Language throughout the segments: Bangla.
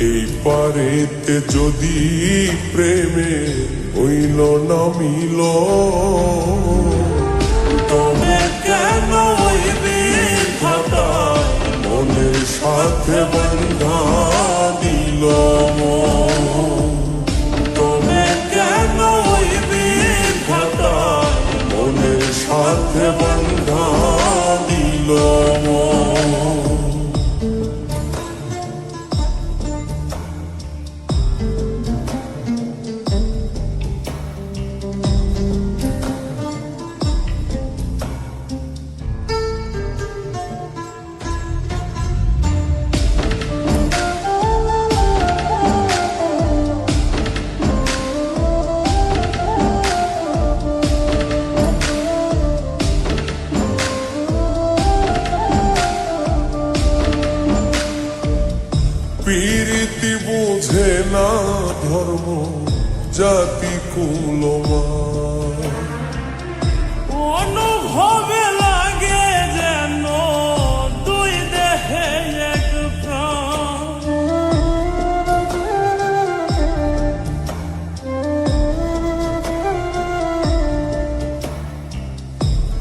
এই পারেতে যদি প্রেমে হইল না মিল, তবে কেন ওই বিধাতায় মনের সাথে বন্ধা দিল মন? তবে কেন ওই বিধাতায় মনের সাথে বন্ধা দিল মন? প্রীতি বুঝে না ধর্ম জাতি কুলমান, অনুভবে লাগে যেন দুই দেহে এক প্রাণ।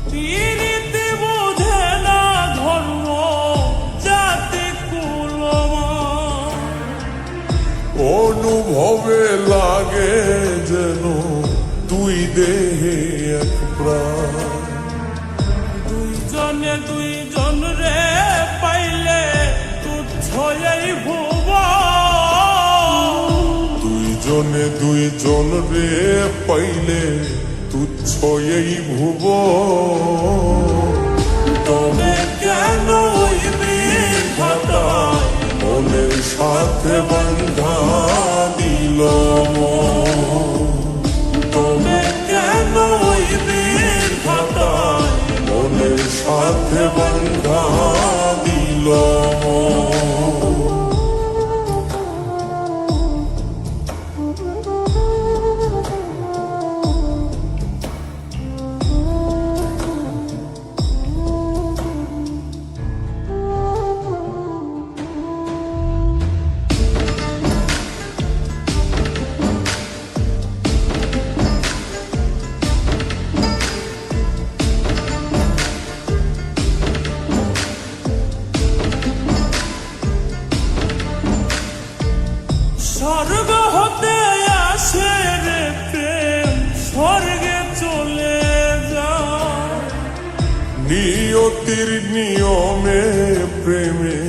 প্রীতি বুঝে না ধর্ম জাতি কুলমান, অনুভবে লাগে যেন দুই দেহে এক প্রাণ। দুইজনে দুইজন রে পাইলে তুচ্ছ এই ভুব। দুইজনে দুইজন রে পাইলে তুচ্ছ এই ভুব। তবে কেন ওই বিধাতায় মনের সাথে বন্ধা দিল মন? তবে কেন ওই বিধাতায় মনের সাথে বন্ধা দিল মন? স্বর্গ হতে আসে রে প্রেম, স্বর্গে চলে যায়। নিয়তির নিয়মে প্রেমে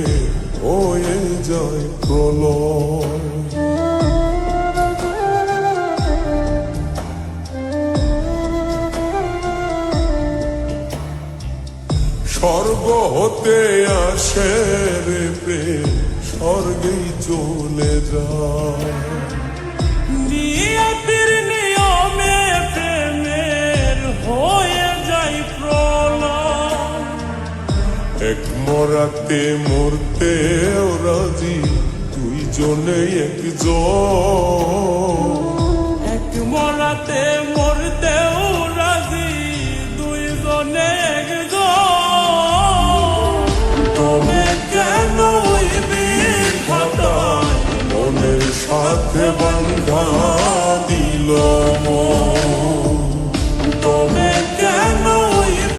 হয়ে যায় প্রলয়। স্বর্গ হতে আসে রে প্রেম, স্বর্গেই চলে যায়। নিয়তির নিয়মে প্রেমের হয়ে যায় প্রলয়। এক মরাতে মরতে রাজি দুইজনে একজন। এক মরাতে মরতেও রাজি দুইজনে একজন। তবে কেন ওই বিধাতায় মনের সাথে বন্ধা